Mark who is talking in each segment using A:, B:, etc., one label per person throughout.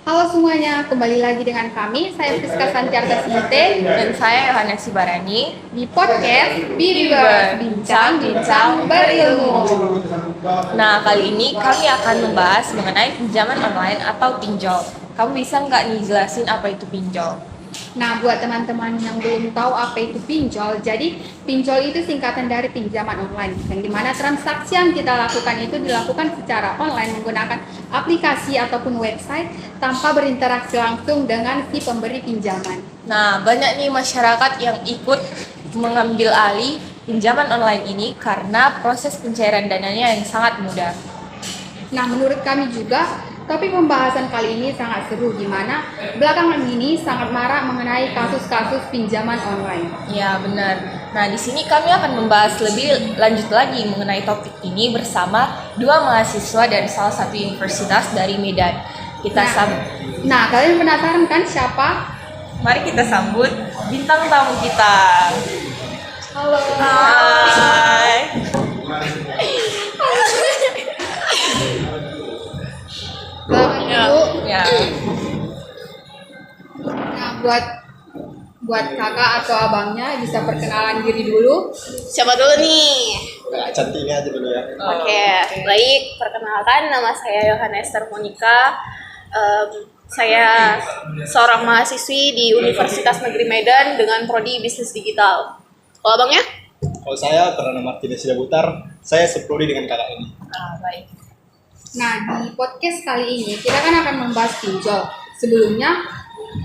A: Halo semuanya, kembali lagi dengan kami. Saya Priska Santiarta Sinte
B: Dan saya Yohana Sibarani
A: di podcast Biriver, bincang-bincang berilmu.
B: Nah, kali ini kami akan membahas mengenai pinjaman online atau pinjol. Kamu bisa nggak nih jelasin apa itu pinjol?
A: Nah, buat teman-teman yang belum tahu apa itu pinjol, jadi pinjol itu singkatan dari pinjaman online, yang dimana transaksi yang kita lakukan itu dilakukan secara online menggunakan aplikasi ataupun website tanpa berinteraksi langsung dengan si pemberi pinjaman.
B: Nah, banyak nih masyarakat yang ikut mengambil alih pinjaman online ini karena proses pencairan dananya yang sangat mudah.
A: Nah, menurut kami juga, topik pembahasan kali ini sangat seru, di mana belakangan ini sangat marak mengenai kasus-kasus pinjaman online.
B: Ya, benar. Nah, di sini kami akan membahas lebih lanjut lagi mengenai topik ini bersama dua mahasiswa dari salah satu universitas dari Medan.
A: Nah, kalian penasaran kan siapa?
B: Mari kita sambut bintang tamu kita.
A: Halo.
B: Hai.
A: Selamat dulu.
B: Ya.
A: Nah, buat kakak atau abangnya bisa perkenalan diri dulu.
C: Siapa dulu nih?
D: Cantiknya aja dulu ya.
C: Oke, baik. Perkenalkan, nama saya Yohana Esther Monica. Saya seorang mahasiswi di Universitas Negeri Medan dengan prodi Bisnis Digital. Kalau abangnya?
D: Kalau saya Perdana Martinez Sidabutar, saya seprodi dengan kakak ini.
B: Baik.
A: Nah, di podcast kali ini kita kan akan membahas pinjol. Sebelumnya,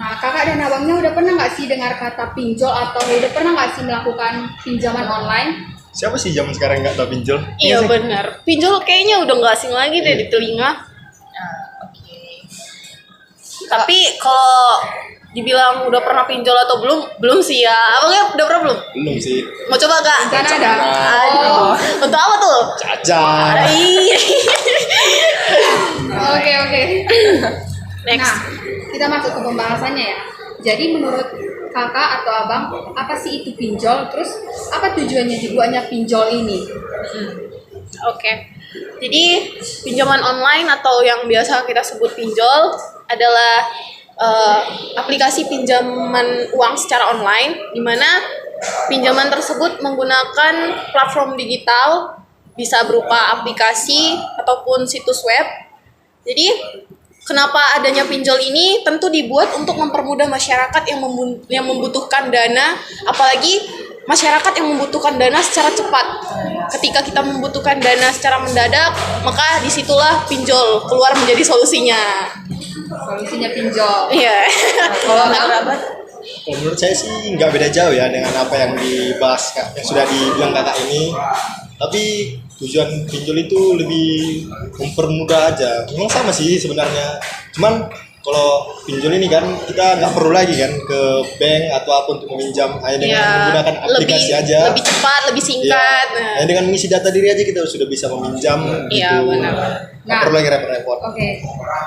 A: nah, kakak dan abangnya udah pernah nggak sih dengar kata pinjol atau udah pernah nggak sih melakukan pinjaman online?
D: Siapa sih zaman sekarang nggak tahu pinjol?
C: Iya
D: sih?
C: benar. Pinjol kayaknya udah nggak asing lagi deh di telinga.
B: Oke.
C: Tapi kalau dibilang udah pernah pinjol atau belum sih ya. Abangnya udah pernah belum?
D: Belum sih.
C: Mau coba gak?
A: Rencana ada.
C: Aduh. Untuk apa tuh?
D: Cacar.
C: Iya.
A: Oke.
C: Next.
A: Nah, kita masuk ke pembahasannya ya. Jadi menurut kakak atau abang, apa sih itu pinjol? Terus apa tujuannya dibuatnya pinjol ini?
C: Oke. Jadi pinjaman online atau yang biasa kita sebut pinjol adalah aplikasi pinjaman uang secara online, di mana pinjaman tersebut menggunakan platform digital, bisa berupa aplikasi ataupun situs web. Jadi kenapa adanya pinjol ini tentu dibuat untuk mempermudah masyarakat yang membutuhkan dana, apalagi masyarakat yang membutuhkan dana secara cepat. Ketika kita membutuhkan dana secara mendadak, maka disitulah pinjol keluar menjadi solusinya.
A: Solusinya pinjol.
C: Iya.
A: Kalau abang,
D: Kalau menurut saya sih nggak beda jauh ya dengan apa yang dibahas kak, yang sudah dibilang kakak ini. Tapi tujuan pinjol itu lebih mempermudah aja. Memang sama sih sebenarnya. Cuman kalau pinjol ini kan kita nggak perlu lagi kan ke bank atau apa untuk meminjam, hanya dengan menggunakan aplikasi aja.
C: Lebih cepat, lebih singkat.
D: Iya. Hanya dengan mengisi data diri aja kita sudah bisa meminjam.
C: Iya,
D: gitu.
C: benar.
D: Nggak perlu lagi repot-repot.
A: oke.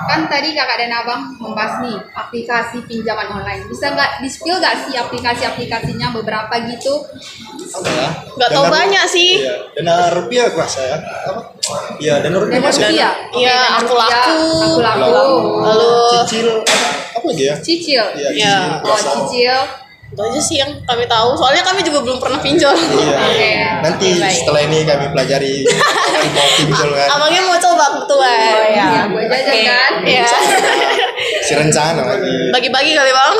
A: Kan tadi kakak dan abang membahas nih aplikasi pinjaman online. Bisa nggak di-spill nggak sih aplikasinya beberapa gitu?
D: Apa ya?
C: Nggak tahu banyak sih.
D: Iya, dana rupiah kurasa ya. Apa? Iya, dana rupiah
A: Dana
D: masuk.
A: rupiah.
C: Iya,
A: Oke, dana
C: aku
A: rupiah,
C: laku.
A: aku laku.
C: Lalu
D: Cicil apa lagi ya?
A: Cicil.
D: Iya,
C: Iya.
D: cicil.
A: Oh,
D: kurasa.
A: cicil.
C: itu aja sih yang kami tahu. Soalnya kami juga belum pernah pinjol.
D: Iya.
A: Oke.
D: Nanti
C: Baik.
D: setelah ini kami pelajari akan mau pinjol kan.
C: Abangnya mau coba kebetulan.
B: Oh, iya.
A: Iya, buat jajan kan?
C: Iya.
D: Si rencana lagi.
C: Bagi-bagi kali bang.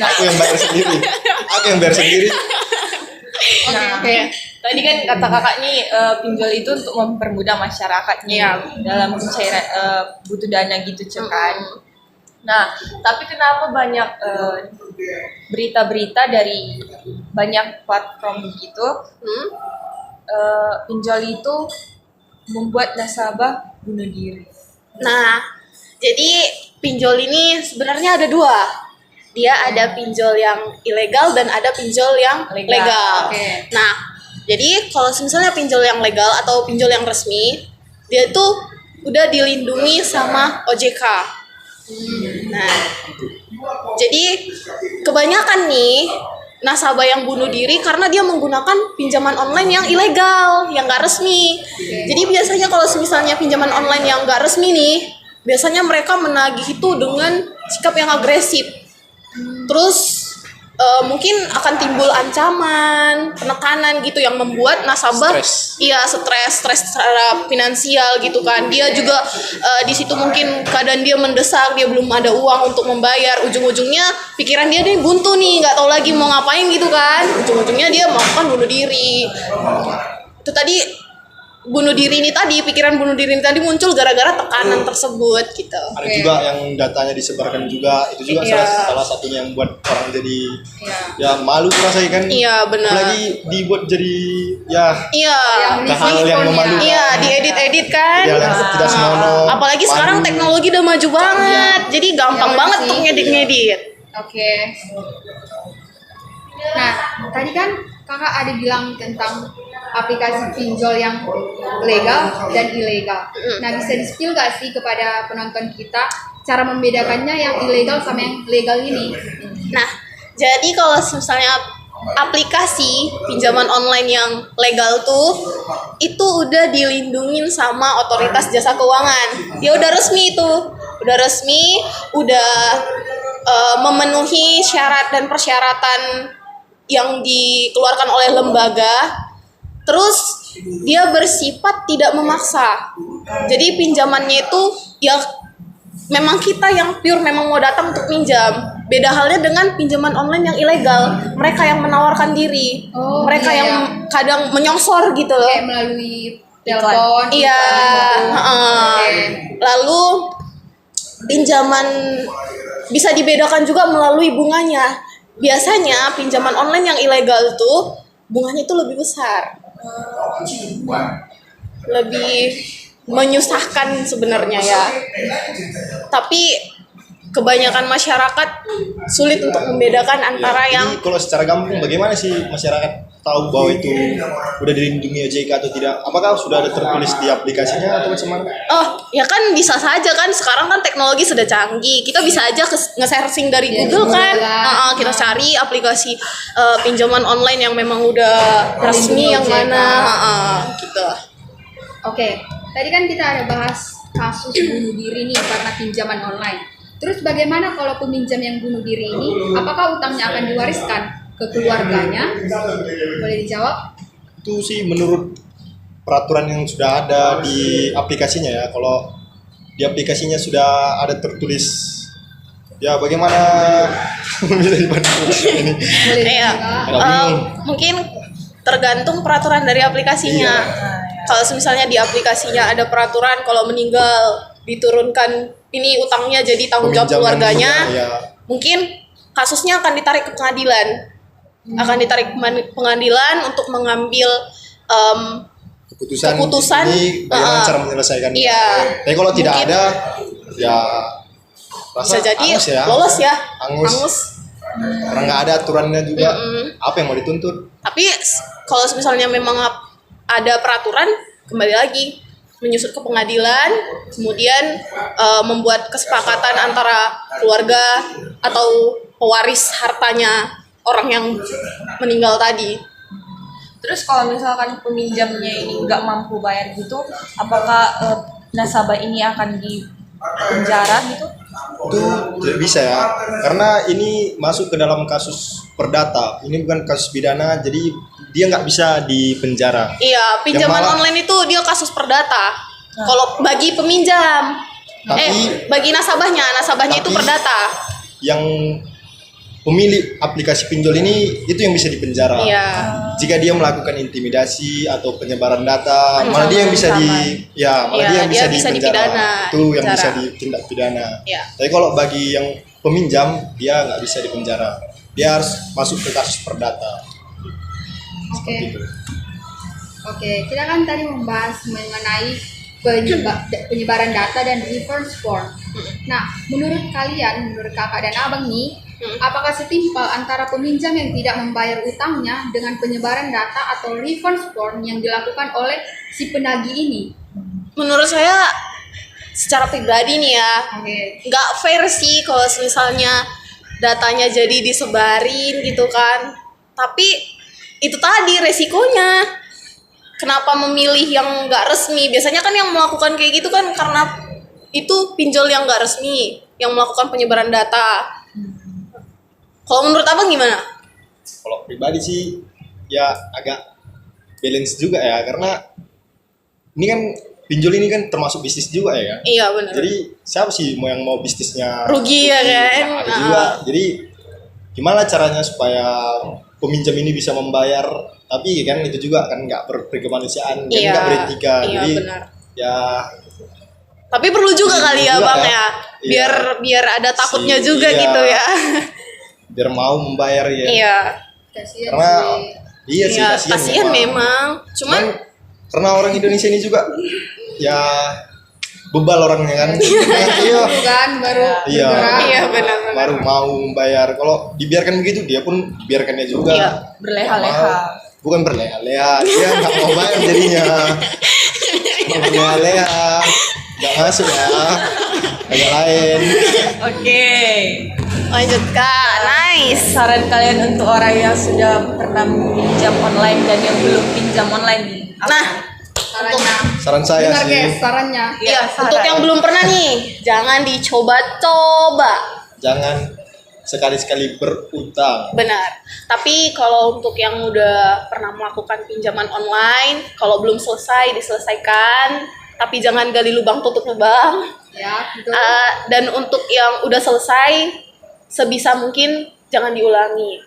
D: Aku yang bayar sendiri. Aku yang bayar sendiri.
B: Nah,
C: Oke.
B: tadi kan kata kakak nih pinjol itu untuk mempermudah masyarakatnya dalam pencairan butuh dana gitu kan. Nah, tapi kenapa banyak berita-berita dari banyak platform begitu pinjol itu membuat nasabah bunuh diri?
C: Nah, jadi pinjol ini sebenarnya ada dua. Dia ada pinjol yang ilegal dan ada pinjol yang legal.
A: Oke.
C: Nah, jadi kalau misalnya pinjol yang legal atau pinjol yang resmi, dia tuh udah dilindungi sama OJK. Nah, jadi kebanyakan nih nasabah yang bunuh diri karena dia menggunakan pinjaman online yang ilegal, yang nggak resmi. Jadi biasanya kalau misalnya pinjaman online yang nggak resmi nih, biasanya mereka menagih itu dengan sikap yang agresif. Terus mungkin akan timbul ancaman, penekanan gitu yang membuat nasabah stres secara finansial gitu kan. Dia juga di situ mungkin keadaan dia mendesak, dia belum ada uang untuk membayar. Ujung-ujungnya pikiran dia nih buntu nih, nggak tahu lagi mau ngapain gitu kan. Ujung-ujungnya dia melakukan bunuh diri. Itu tadi pikiran bunuh diri ini tadi muncul gara-gara tekanan tersebut gitu.
D: Ada juga yang datanya disebarkan juga, itu juga salah satunya yang buat orang jadi ya malu rasanya kan.
C: Iya benar.
D: Apalagi dibuat jadi
A: Yang
D: hal yang memalukan.
C: Iya, diedit-edit kan.
D: Tidak senonoh.
C: Apalagi sekarang teknologi udah maju banget. Jadi gampang
A: Ya,
C: banget
A: sih.
C: untuk ngedit-ngedit.
A: Oke. Nah, tadi kan kakak ada bilang tentang aplikasi pinjol yang legal dan ilegal. Nah, bisa di-spill gak sih kepada penonton kita cara membedakannya yang ilegal sama yang legal ini?
C: Nah, jadi kalau misalnya aplikasi pinjaman online yang legal tuh itu udah dilindungin sama otoritas jasa keuangan. Ya udah resmi itu. Udah memenuhi syarat dan persyaratan yang dikeluarkan oleh lembaga. Terus dia bersifat tidak memaksa. Jadi pinjamannya itu ya memang kita yang pure memang mau datang untuk pinjam. Beda halnya dengan pinjaman online yang ilegal. Mereka yang menawarkan diri. Mereka yang kadang menyongsor gitu loh.
A: Kayak melalui telepon.
C: Iya. Lalu pinjaman bisa dibedakan juga melalui bunganya. Biasanya pinjaman online yang ilegal tuh bunganya itu lebih besar. Lebih menyusahkan sebenarnya ya. Tapi kebanyakan masyarakat sulit untuk membedakan antara yang
D: Jadi kalau secara gampang bagaimana sih masyarakat tahu bahwa itu udah dilindungi OJK atau tidak? Apakah sudah ada tertulis di aplikasinya atau macam mana?
C: ya kan bisa saja kan, sekarang kan teknologi sudah canggih, kita bisa aja nge-searching dari Google kan. Kita cari aplikasi pinjaman online yang memang udah resmi yang mana gitu.
A: Oke, tadi kan kita ada bahas kasus bunuh diri nih karena pinjaman online. Terus bagaimana kalau peminjam yang bunuh diri ini, apakah utangnya akan diwariskan ke keluarganya? Boleh dijawab?
D: Itu sih menurut peraturan yang sudah ada di aplikasinya ya. Kalau di aplikasinya sudah ada tertulis ya bagaimana bisa dibantu ini.
A: Boleh
C: Iya.
A: dijawab?
C: Mungkin tergantung peraturan dari aplikasinya. Kalau misalnya di aplikasinya ada peraturan kalau meninggal diturunkan ini utangnya jadi tanggung jawab
D: Peminjam
C: keluarganya,
D: ya.
C: mungkin kasusnya akan ditarik ke pengadilan. Akan ditarik ke pengadilan untuk mengambil keputusan
D: ini bagaimana cara menyelesaikan.
C: Iya.
D: Tapi kalau tidak
C: Mungkin
D: ada ya
C: bisa jadi
D: angus ya.
C: lolos ya.
D: Angus. Karena nggak ada aturannya juga. Apa yang mau dituntut?
C: Tapi kalau misalnya memang ada peraturan, kembali lagi menyusut ke pengadilan, kemudian membuat kesepakatan antara keluarga atau pewaris hartanya orang yang meninggal tadi.
B: Terus kalau misalkan peminjamnya ini nggak mampu bayar gitu, apakah nasabah ini akan dipenjara gitu?
D: Itu tidak bisa ya, karena ini masuk ke dalam kasus perdata. Ini bukan kasus pidana, jadi dia nggak bisa dipenjara.
C: Iya, pinjaman
D: malah-
C: online itu dia kasus perdata. Kalau bagi peminjam, bagi nasabahnya itu
D: Tapi-
C: perdata.
D: Yang pemilik aplikasi pinjol ini itu yang bisa dipenjara.
C: Iya.
D: Jika dia melakukan intimidasi atau penyebaran data, malah dia yang bisa
C: Iya,
D: dia
C: dia
D: yang bisa
C: bisa
D: dipenjara.
C: dipidana,
D: Itu yang
C: dipenjara.
D: bisa ditindak pidana.
C: Iya.
D: Tapi kalau bagi yang peminjam, dia nggak bisa dipenjara. Dia harus masuk ke kasus perdata.
A: Oke.
D: Seperti itu.
A: Oke, kita kan tadi membahas mengenai penyebaran data dan reverse form. Nah, menurut kalian, menurut kakak dan abang nih, apakah setimpal antara peminjam yang tidak membayar utangnya dengan penyebaran data atau reverse form yang dilakukan oleh si penagih ini?
C: Menurut saya secara pribadi nih ya,
A: Oke.
C: nggak fair sih kalau misalnya datanya jadi disebarin gitu kan. Tapi itu tadi resikonya. Kenapa memilih yang nggak resmi? Biasanya kan yang melakukan kayak gitu kan karena itu pinjol yang nggak resmi, yang melakukan penyebaran data. Kalau menurut abang gimana?
D: Kalau pribadi sih ya agak balance juga ya, karena ini kan pinjol ini kan termasuk bisnis juga ya.
C: Iya benar.
D: Jadi siapa sih yang mau bisnisnya
C: Rugi ya kan?
D: Nah, ada juga. Jadi gimana caranya supaya peminjam ini bisa membayar, tapi kan itu juga kan nggak berkemanusiaan, jadi
C: Iya,
D: nggak beretika.
C: iya,
D: Jadi
C: benar.
D: ya
C: Tapi perlu juga kali ya
D: juga
C: bang
D: ya.
C: ya,
D: Iya.
C: biar ada takutnya
D: Si-
C: juga
D: iya.
C: gitu ya.
D: biar mau membayar ya.
C: Iya.
A: Kasihan
D: Karena
A: sih.
D: iya sih
C: Iya,
D: kasihan
C: kasihan memang. Cuman
D: karena orang Indonesia ini juga ya bebal orangnya kan. Iya.
A: Itu kan baru
D: Iya.
A: bergerak.
C: iya benar-benar.
D: Baru mau membayar. Kalau dibiarkan begitu dia pun biarkannya juga.
C: Iya.
B: Berleha-leha.
D: Nggak mau. Bukan berleha-leha, dia nggak mau bayar jadinya. Berleha-leha, nggak masuk ya. Agak lain.
B: Oke.
C: Lanjut kak, nice.
B: Saran kalian untuk orang yang sudah pernah pinjam online dan yang belum pinjam online nih? Apa?
C: Nah,
A: Sarannya.
D: Saran saya
A: Dengar
D: sih,
A: guys, sarannya.
C: iya
B: saran.
C: untuk yang belum pernah nih, jangan dicoba-coba.
D: jangan sekali-sekali berutang.
C: Benar. Tapi kalau untuk yang udah pernah melakukan pinjaman online, kalau belum selesai diselesaikan, tapi jangan gali lubang tutup lubang.
A: Ya, betul.
C: Dan untuk yang udah selesai, sebisa mungkin jangan diulangi.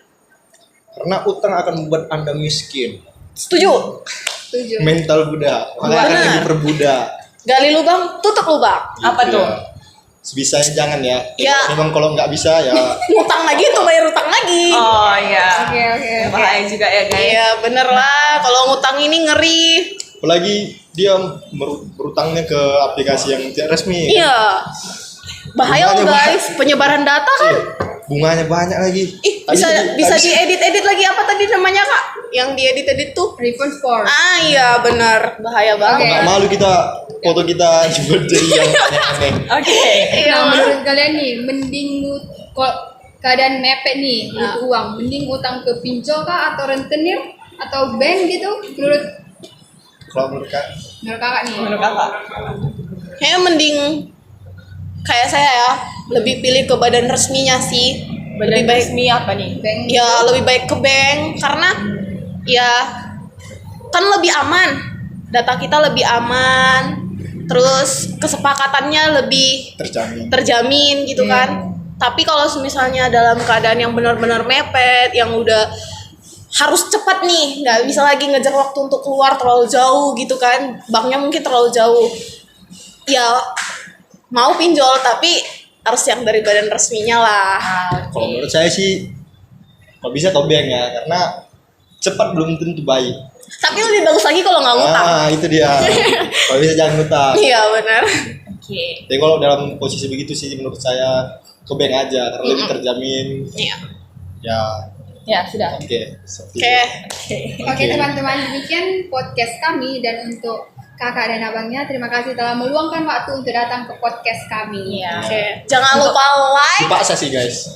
D: Karena utang akan membuat Anda miskin.
C: Setuju?
A: Setuju.
D: Mental budak, makanya akan
C: Benar.
D: lebih perbudak.
C: Gali lubang, tutup lubang.
B: Apa tuh?
D: Ya. Sebisanya jangan ya.
C: Ya.
D: Memang kalau nggak bisa ya
C: Ngutang lagi tuh bayar utang lagi.
B: Oh iya.
A: Oke, oke.
B: Bahaya juga ya guys.
C: Iya bener lah, kalau ngutang ini ngeri.
D: apalagi dia berutangnya ke aplikasi yang tidak resmi.
C: Iya. Bahaya loh
D: Bunganya
C: guys, penyebaran data kan.
D: Bunganya banyak lagi.
C: Ih,
D: Tadi
C: bisa
D: sih-
C: bisa
D: tadi sih-
C: diedit-edit lagi apa tadi namanya kak? Yang diedit-edit tuh?
A: Refund score.
C: Ah iya bener, bahaya banget.
D: nggak malu kita foto kita jual jadi yang aneh-aneh.
B: Oke.
C: Iya.
A: Nah, menurut kalian nih, mending kalau keadaan mepet nih,
C: Nah.
A: butuh uang, mending utang ke pinjol kah atau rentenir atau bank gitu?
D: Kalau menurut Kak,
A: Menurut kakak nih.
B: Menurut kakak?
C: Kayaknya mending kayak saya ya, lebih pilih ke badan resminya sih.
B: Badan
C: Lebih baik
B: resmi apa nih?
A: Bank.
C: ya lebih baik ke bank karena ya kan lebih aman, data kita lebih aman, terus kesepakatannya lebih terjamin gitu kan. Tapi kalau misalnya dalam keadaan yang benar-benar mepet, yang udah harus cepat nih, nggak bisa lagi ngejar waktu untuk keluar terlalu jauh gitu kan, banknya mungkin terlalu jauh, ya mau pinjol tapi harus yang dari badan resminya lah.
D: kalau menurut saya sih kalau bisa ke bank ya, karena cepat belum tentu baik.
C: Tapi lebih bagus lagi kalau nggak ngutang.
D: Itu dia. Kalau bisa jangan ngutang.
C: Iya benar.
B: Oke.
D: Tapi kalau dalam posisi begitu sih menurut saya ke bank aja karena lebih terjamin.
C: Iya.
D: Ya,
B: Ya sudah.
D: oke. Seperti
C: Oke.
D: itu.
A: Oke teman-teman, demikian podcast kami dan untuk kakak dan abangnya terima kasih telah meluangkan waktu untuk datang ke podcast kami.
B: Iya.
C: Oke. Jangan lupa like.
D: Dipaksa sih guys.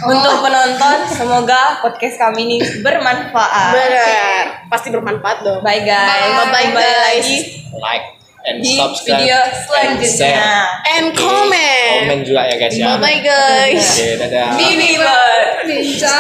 B: Untuk penonton, semoga podcast kami ini bermanfaat.
C: Benar. Pasti bermanfaat dong.
B: Bye guys.
C: Bye-bye,
B: Kembali
C: guys.
B: lagi
D: Like and
B: di
D: subscribe.
B: video
D: and
B: selanjutnya.
D: share.
C: And comment.
D: Komen juga ya guys ya.
C: Bye bye guys.
D: Oke, dadah.
B: Bibi Bird.
A: Ninja.